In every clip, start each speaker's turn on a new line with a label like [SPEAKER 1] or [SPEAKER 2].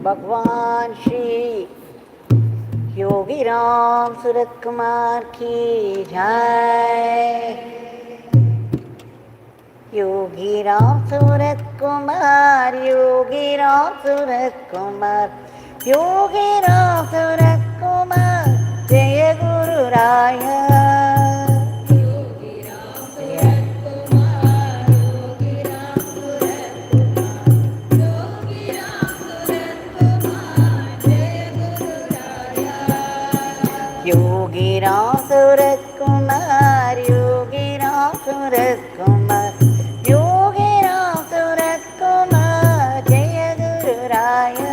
[SPEAKER 1] भगवान श्री योगी राम सूरत कुमार की जय। योगी राम सूरत कुमार, योगी राम सूरत कुमार, योगी राम सूरत कुमार, जय गुरु राया। योगी राम सूरत कुमार, योगी राम सूरत कुमार, योगी राम सूरत कुमार, जय गुरु राया।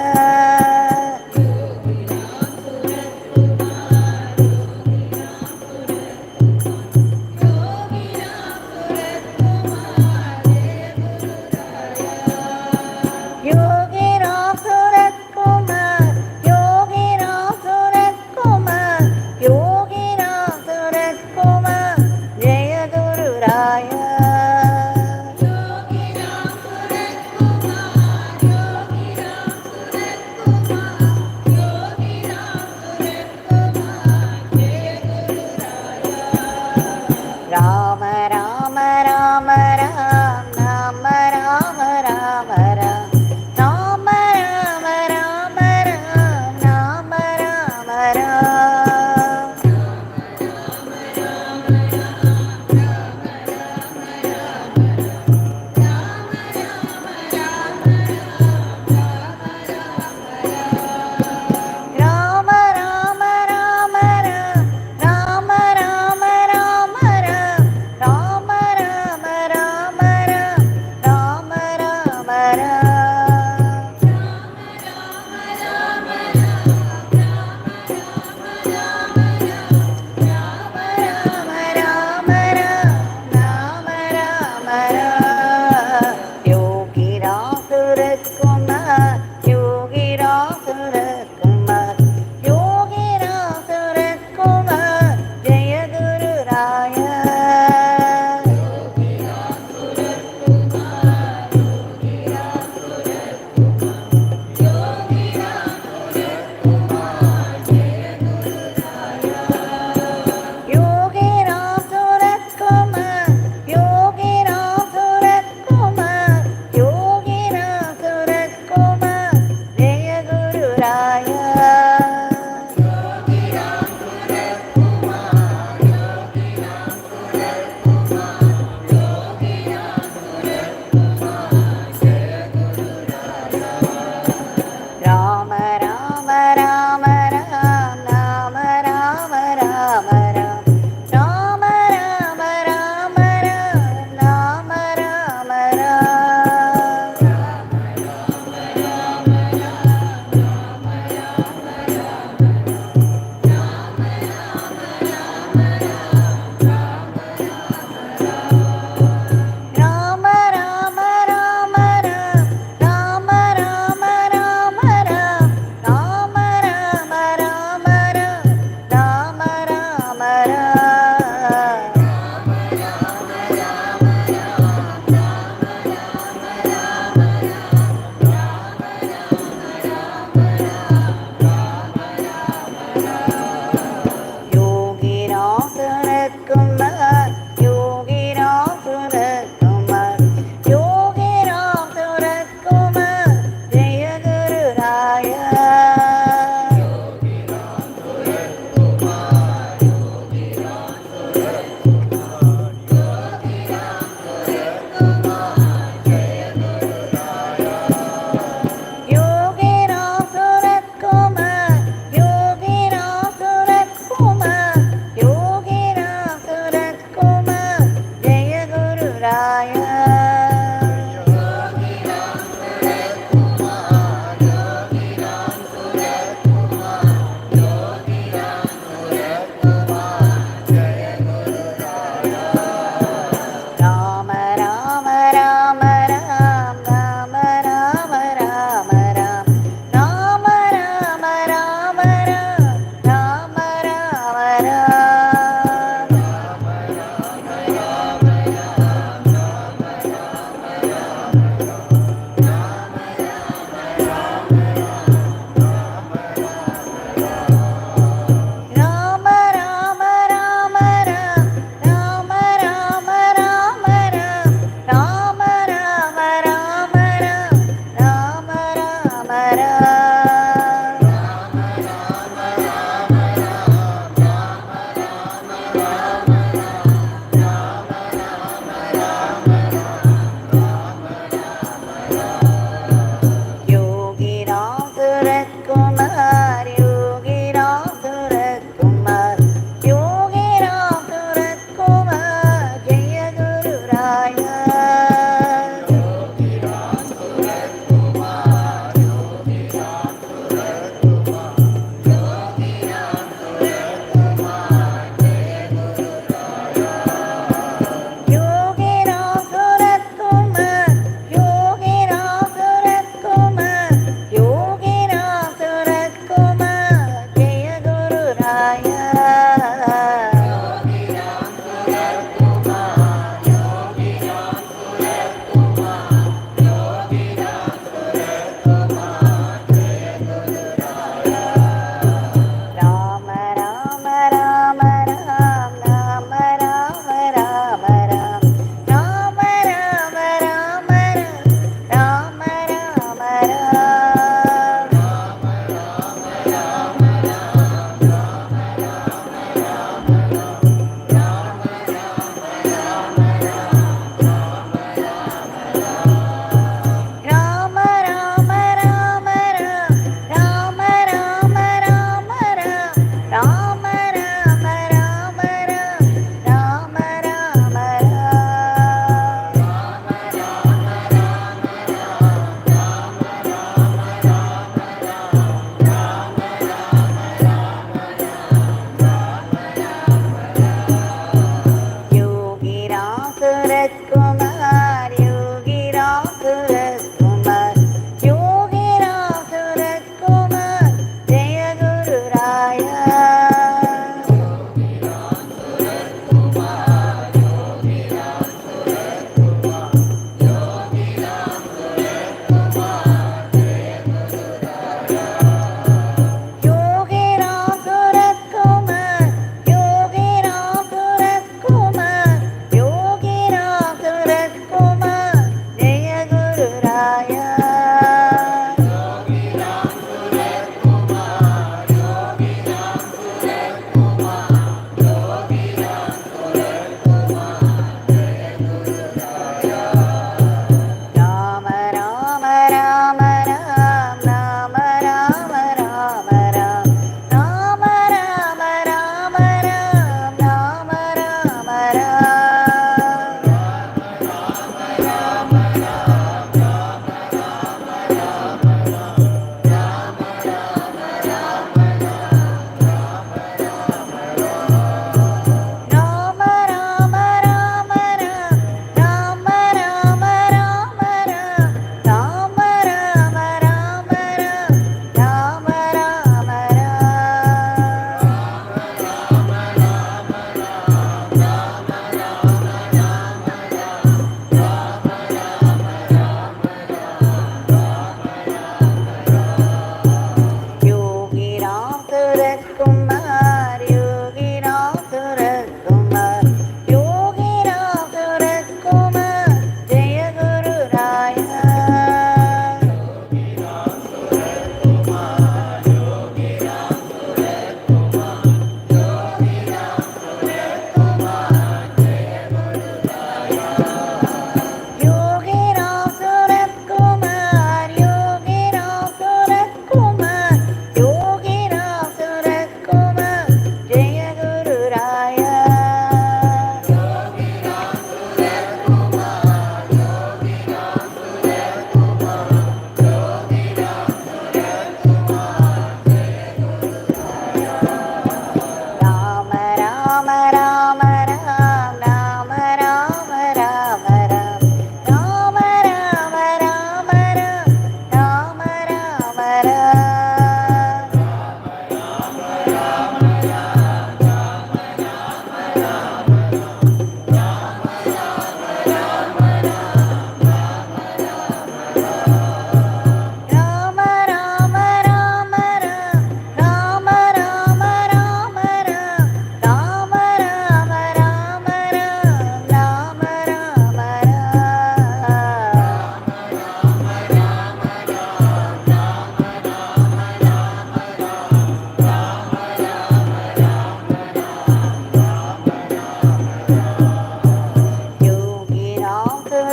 [SPEAKER 1] Yogi Ram Surat Kumar, Yogi Ram Surat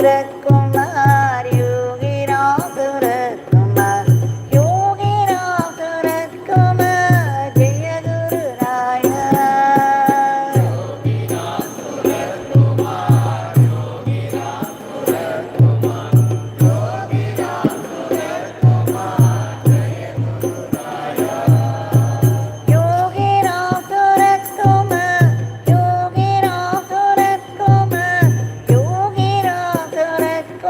[SPEAKER 1] Ramsuratkumar, Yogi Ramsuratkumar, Yogi Ramsuratkumar, Jaya Guru Raya. Yogi Ramsuratkumar, Yogi Ramsuratkumar, Yogi Ramsuratkumar,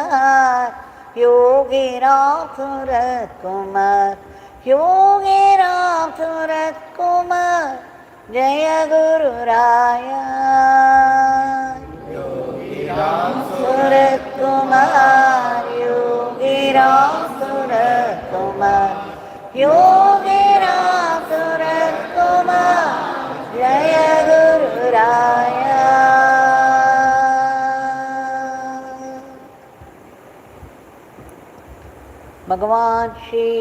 [SPEAKER 1] Ramsuratkumar, Yogi Ramsuratkumar, Yogi Ramsuratkumar, Jaya Guru Raya. Yogi Ramsuratkumar, Yogi Ramsuratkumar, Yogi Ramsuratkumar, Jaya Guru Raya. Bhagwan Shri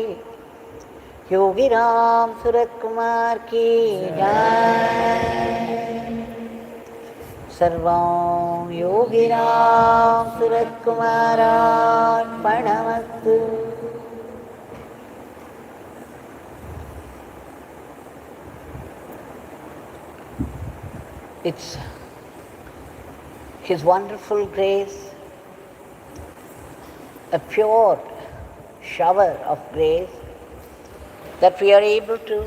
[SPEAKER 1] Yogi Ramsuratkumar ki jai. Sarvam Yogi Ramsuratkumar Arpanamastu. It's His wonderful grace, a pure shower of grace, that we are able to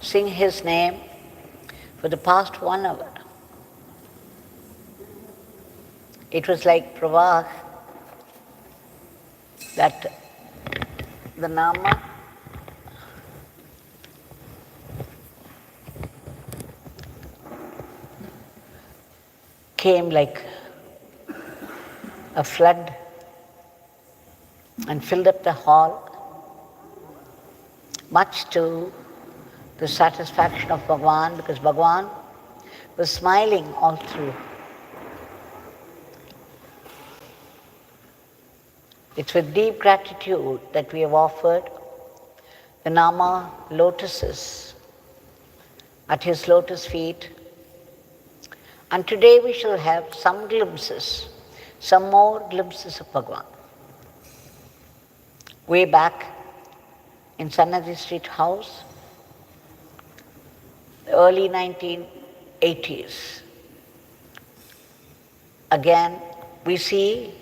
[SPEAKER 1] sing His name for the past 1 hour. It was like Pravah, that the Nama came like a flood and filled up the hall, much to the satisfaction of Bhagwan, because Bhagwan was smiling all through. It's with deep gratitude that we have offered the Nama lotuses at His lotus feet. And today we shall have some glimpses, some more glimpses of Bhagwan. Way back in Sannidhi Street House, the early 1980s. Again, we see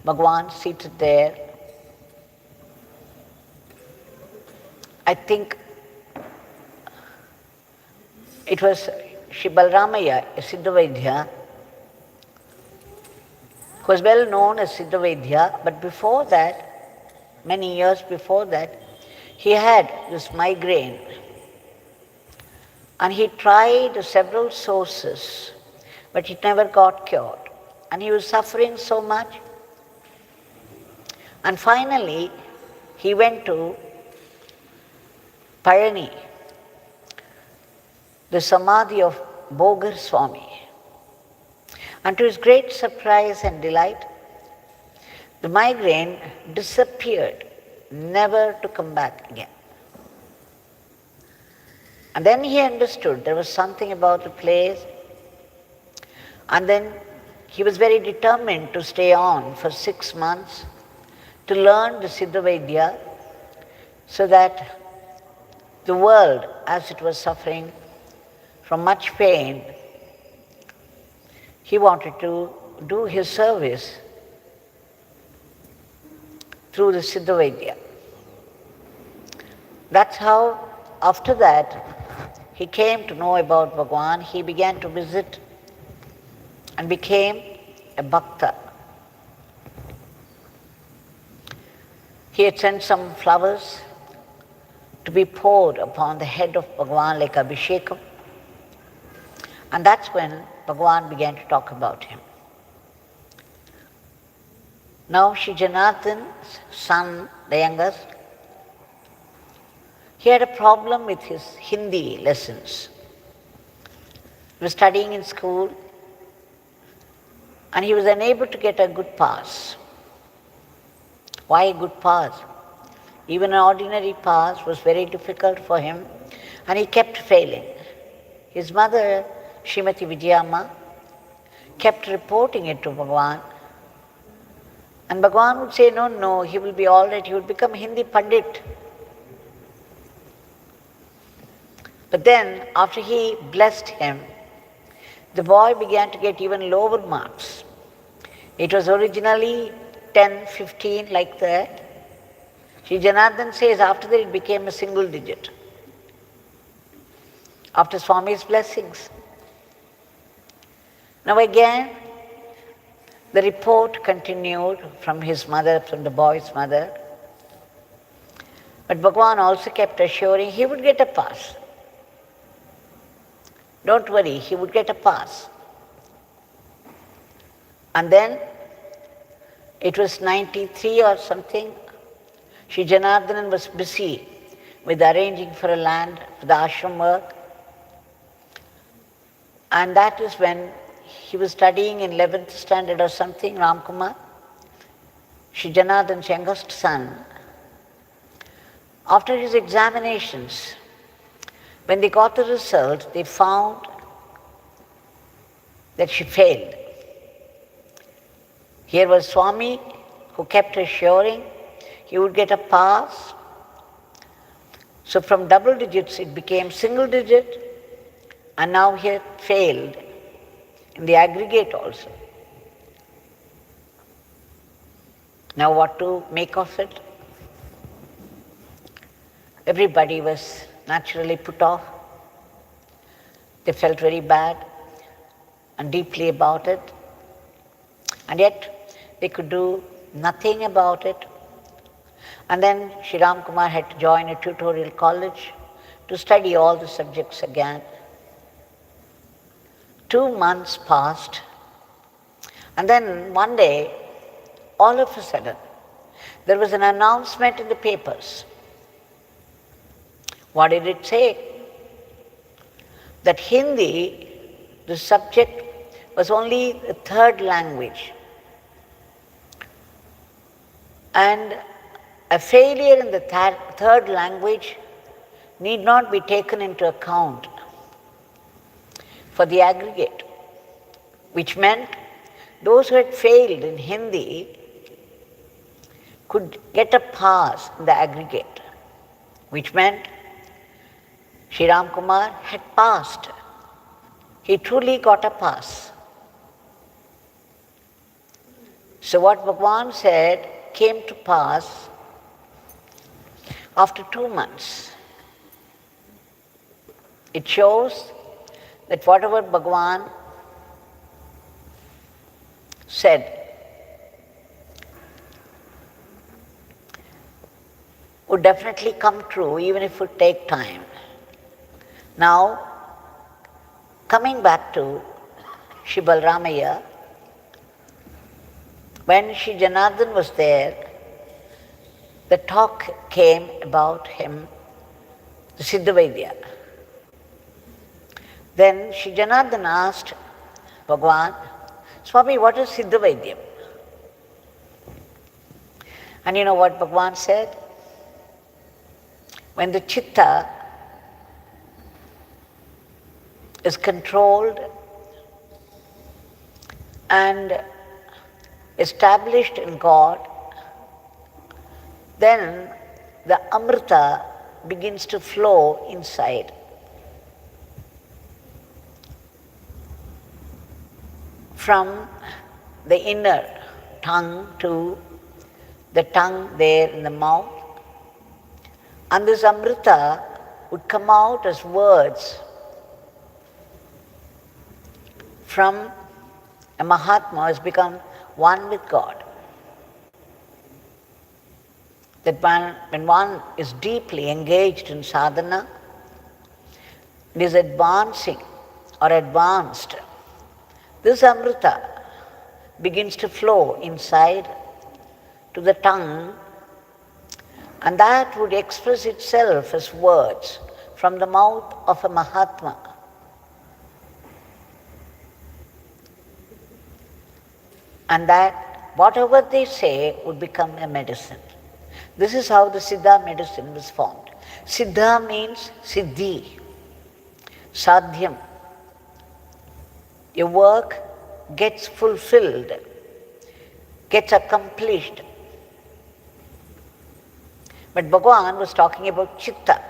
[SPEAKER 1] Bhagwan seated there. I think it was Shri Balaramaiah, a Siddha Vaidya, who was well known as Siddha Vaidya, but before that, many years before that, he had this migraine. And he tried several sources, but it never got cured. And he was suffering so much. And finally, he went to Payani, the Samadhi of Bogar Swami. And to his great surprise and delight, the migraine disappeared, never to come back again. And then he understood there was something about the place, and then he was very determined to stay on for 6 months to learn the Siddha Vaidya, so that the world, as it was suffering from much pain, he wanted to do his service through the Siddha Vaidya. That's how, after that, he came to know about Bhagwan. He began to visit and became a bhakta. He had sent some flowers to be poured upon the head of Bhagwan like Abhishekam. And that's when Bhagwan began to talk about him. Now Shri Janardhanan's son, the youngest, he had a problem with his Hindi lessons. He was studying in school and he was unable to get a good pass. Why a good pass? Even an ordinary pass was very difficult for him, and he kept failing. His mother, Srimati Vijayamma, kept reporting it to Bhagwan. And Bhagwan would say, no, he will be all right, he will become Hindi Pandit. But then, after he blessed him, the boy began to get even lower marks. It was originally 10, 15, like that. Shri Janardhanan says after that it became a single digit. After Swami's blessings. Now again, The report continued from his mother, from the boy's mother. But Bhagwan also kept assuring he would get a pass. Don't worry, he would get a pass. And then, it was 93 or something, Sri Janardhanan was busy with arranging for a land for the ashram work. And that is when he was studying in 11th standard or something, Ramkumar, Sri Janardhan's youngest son. After his examinations, when they got the result, they found that she failed. Here was Swami who kept assuring he would get a pass. So from double digits it became single digit, and now he had failed in the aggregate also. Now what to make of it? Everybody was naturally put off. They felt very bad and deeply about it. And yet they could do nothing about it. And then Sri Ramkumar had to join a tutorial college to study all the subjects again. 2 months passed, and then one day, all of a sudden, there was an announcement in the papers. What did it say? That Hindi, the subject, was only the third language. And a failure in the third language need not be taken into account for the aggregate, which meant those who had failed in Hindi could get a pass in the aggregate, which meant Sri Ramkumar had passed. He truly got a pass. So what Bhagwan said came to pass after 2 months. It shows that whatever Bhagwan said would definitely come true, even if it would take time. Now, coming back to Sri Balaramaiah, when Sri Janardhanan was there, the talk came about him, the Siddha Vaidya. Then Sri Janardhanan asked Bhagwan, Swami, what is Siddha Vaidyam? And you know what Bhagwan said? When the chitta is controlled and established in God, then the amrita begins to flow inside. From the inner tongue to the tongue there in the mouth. And this amrita would come out as words from a Mahatma who has become one with God. That when one is deeply engaged in sadhana, and is advancing or advanced, this amrita begins to flow inside to the tongue, and that would express itself as words from the mouth of a Mahatma. And that whatever they say would become a medicine. This is how the Siddha medicine was formed. Siddha means Siddhi, Sadhyam. Your work gets fulfilled, gets accomplished. But Bhagwan was talking about chitta.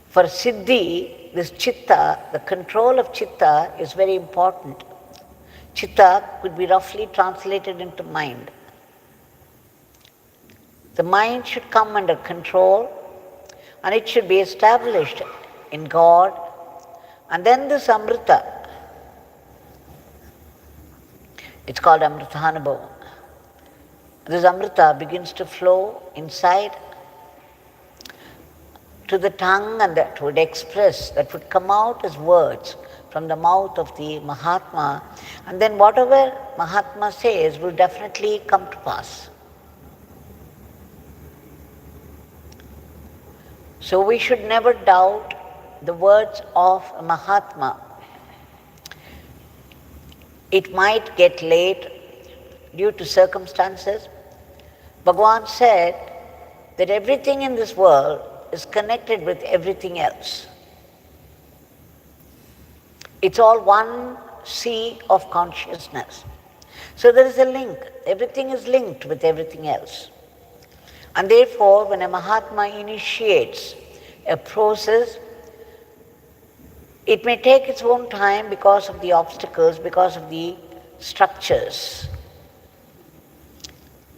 [SPEAKER 1] For Siddhi, this chitta, the control of chitta is very important. Chitta could be roughly translated into mind. The mind should come under control and it should be established in God. And then this amrita It's called Amritanubhavam. This Amrita begins to flow inside to the tongue, and that would express, that would come out as words from the mouth of the Mahatma, and then whatever Mahatma says will definitely come to pass. So we should never doubt the words of a Mahatma. It might get late due to circumstances. Bhagwan said that everything in this world is connected with everything else. It's all one sea of consciousness. So there is a link. Everything is linked with everything else. And therefore, when a Mahatma initiates a process, it may take its own time because of the obstacles, because of the structures,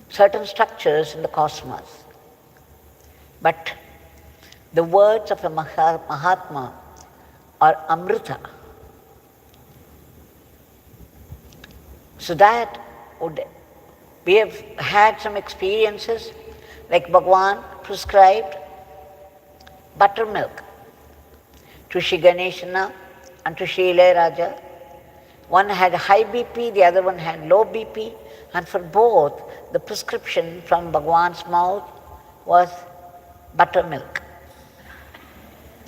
[SPEAKER 1] certain structures in the cosmos. But the words of a Mahatma are Amrita. So that we have had some experiences, like Bhagwan prescribed buttermilk to Shri Ganeshana and to Shri Ilayaraja. One had high BP, the other one had low BP, and for both, the prescription from Bhagwan's mouth was buttermilk.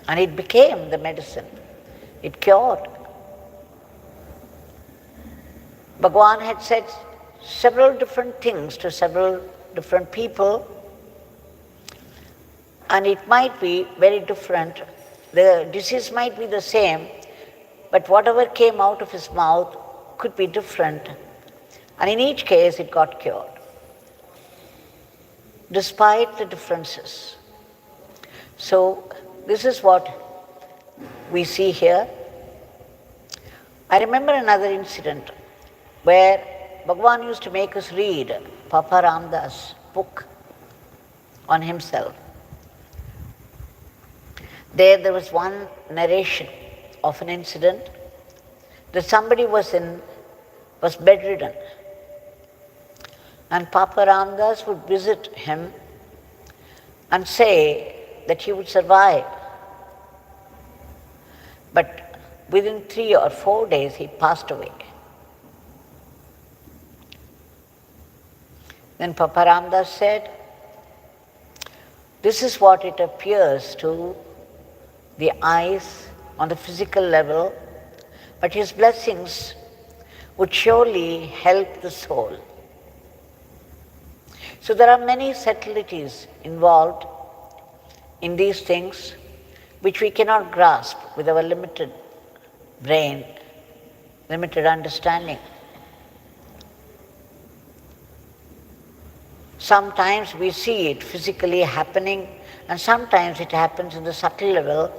[SPEAKER 1] And it became the medicine. It cured. Bhagwan had said several different things to several different people, and it might be very different. The disease might be the same, but whatever came out of his mouth could be different. And in each case, it got cured, despite the differences. So this is what we see here. I remember another incident where Bhagwan used to make us read Papa Ramdas' book on himself. There was one narration of an incident that somebody was bedridden, and Papa Ramdas would visit him and say that he would survive. But within 3 or 4 days, he passed away. Then Papa Ramdas said, this is what it appears to the eyes on the physical level, but his blessings would surely help the soul. So there are many subtleties involved in these things which we cannot grasp with our limited brain, limited understanding. Sometimes we see it physically happening, and sometimes it happens in the subtle level.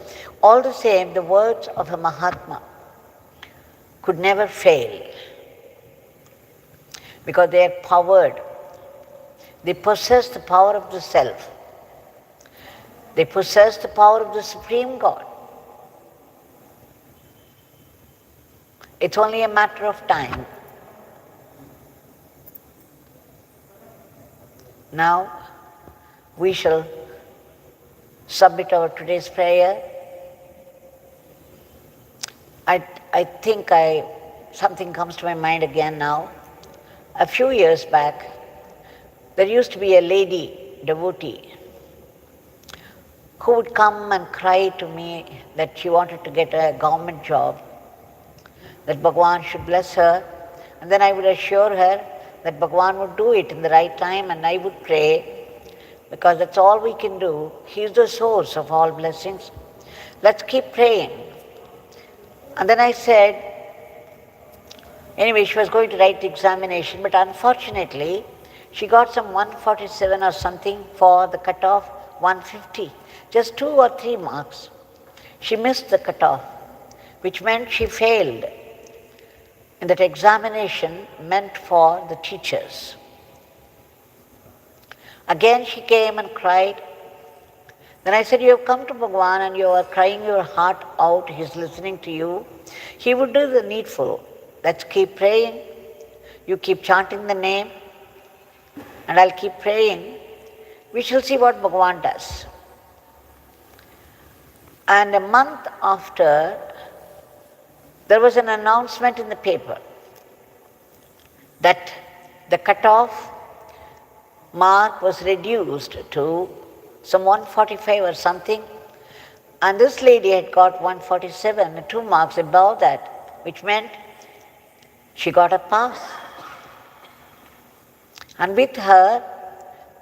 [SPEAKER 1] All the same, the words of a Mahatma could never fail, because they are powered. They possess the power of the self. They possess the power of the Supreme God. It's only a matter of time. Now, we shall submit our today's prayer. I think something comes to my mind again now. A few years back, there used to be a lady devotee who would come and cry to me that she wanted to get a government job, that Bhagwan should bless her, and then I would assure her that Bhagwan would do it in the right time, and I would pray, because that's all we can do. He is the source of all blessings. Let's keep praying. And then I said, anyway, she was going to write the examination, but unfortunately, she got some 147 or something for the cutoff, 150. Just 2 or 3 marks. She missed the cutoff, which meant she failed in that examination meant for the teachers. Again she came and cried. Then I said, you have come to Bhagwan and you are crying your heart out. He is listening to you. He would do the needful. Let's keep praying. You keep chanting the name, and I'll keep praying. We shall see what Bhagavan does. And a month after, there was an announcement in the paper that the cutoff mark was reduced to some 145 or something, and this lady had got 147, 2 marks above that, which meant she got a pass. And with her,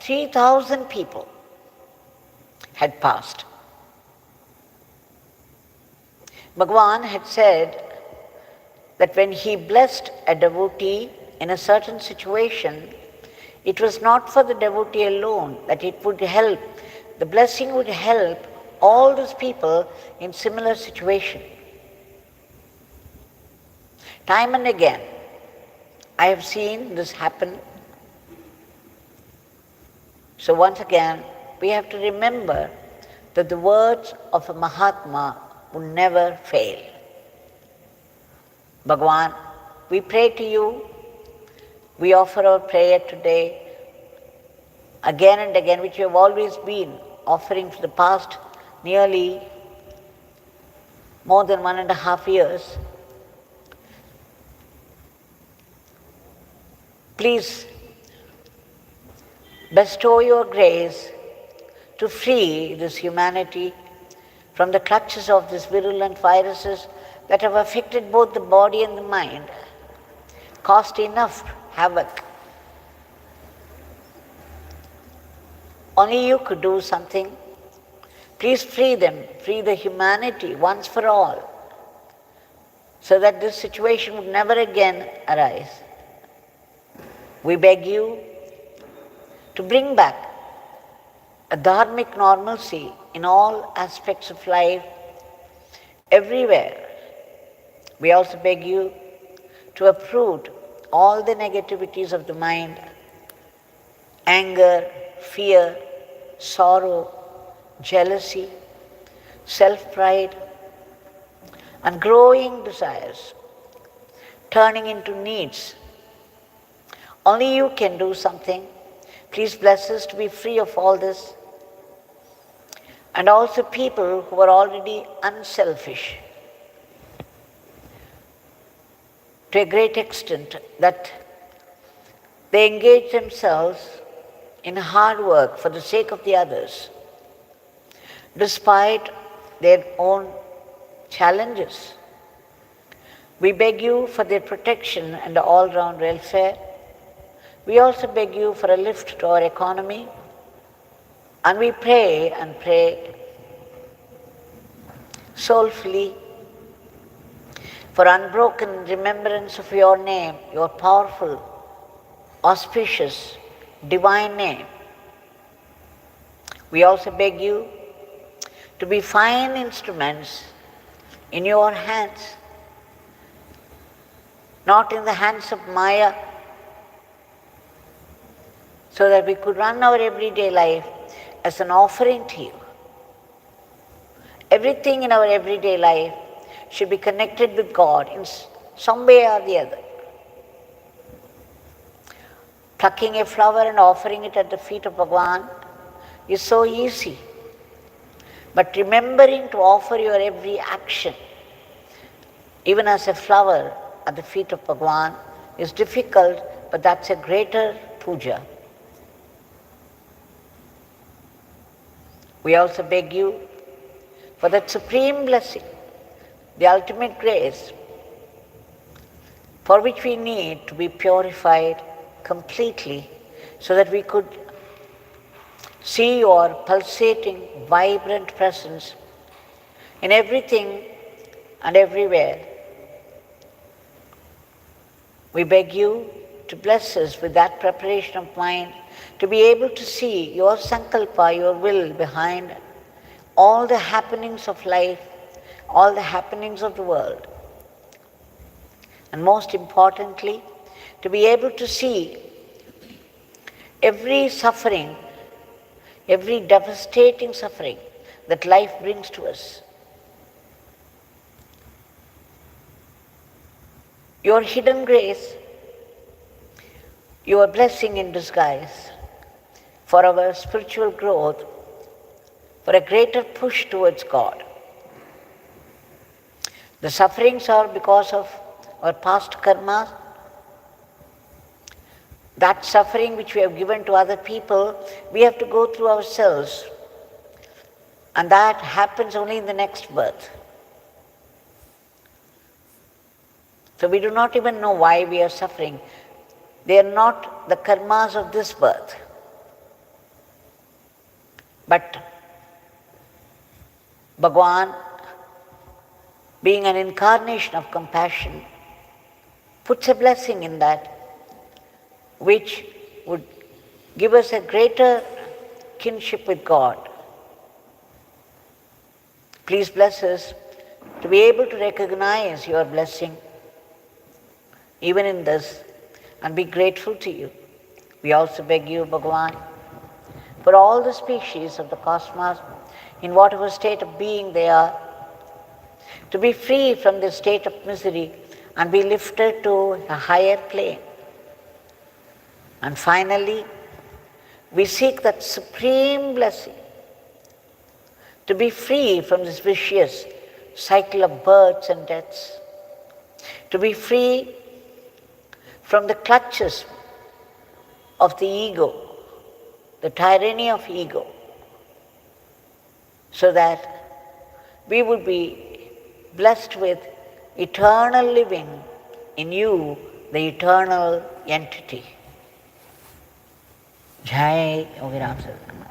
[SPEAKER 1] 3,000 people had passed. Bhagavan had said that when he blessed a devotee in a certain situation, it was not for the devotee alone, that it would help. The blessing would help all those people in similar situation. Time and again, I have seen this happen. So once again, we have to remember that the words of a Mahatma would never fail. Bhagavan, we pray to you. We offer our prayer today again and again, which we have always been offering for the past nearly more than 1.5 years. Please bestow your grace to free this humanity from the clutches of these virulent viruses that have affected both the body and the mind, caused enough havoc. Only you could do something. Please free them, free the humanity once for all, so that this situation would never again arise. We beg you to bring back a dharmic normalcy in all aspects of life, everywhere. We also beg you to uproot all the negativities of the mind, anger, fear, sorrow, jealousy, self-pride, and growing desires, turning into needs. Only you can do something. Please bless us to be free of all this. And also people who are already unselfish to a great extent, that they engage themselves in hard work for the sake of the others, despite their own challenges. We beg you for their protection and all-round welfare. We also beg you for a lift to our economy, and we pray and pray soulfully for unbroken remembrance of your name, your powerful, auspicious, divine name. We also beg you to be fine instruments in your hands, not in the hands of Maya, so that we could run our everyday life as an offering to you. Everything in our everyday life should be connected with God in some way or the other. Plucking a flower and offering it at the feet of Bhagwan is so easy. But remembering to offer your every action, even as a flower at the feet of Bhagwan, is difficult, but that's a greater puja. We also beg you for that supreme blessing, the ultimate grace, for which we need to be purified completely, so that we could see your pulsating, vibrant presence in everything and everywhere. We beg you to bless us with that preparation of mind, to be able to see your sankalpa, your will behind all the happenings of life, all the happenings of the world. And most importantly, to be able to see every suffering, every devastating suffering that life brings to us. Your hidden grace You are blessing in disguise for our spiritual growth, for a greater push towards God. The sufferings are because of our past karma. That suffering which we have given to other people, we have to go through ourselves. And that happens only in the next birth. So we do not even know why we are suffering. They are not the karmas of this birth. But Bhagwan, being an incarnation of compassion, puts a blessing in that which would give us a greater kinship with God. Please bless us to be able to recognize your blessing even in this and be grateful to you. We also beg you, Bhagwan, for all the species of the cosmos, in whatever state of being they are, to be free from this state of misery and be lifted to a higher plane. And finally, we seek that supreme blessing to be free from this vicious cycle of births and deaths, to be free from the clutches of the ego, the tyranny of ego, so that we would be blessed with eternal living in you, the eternal entity. Jai Yogi Ramsuratkumar.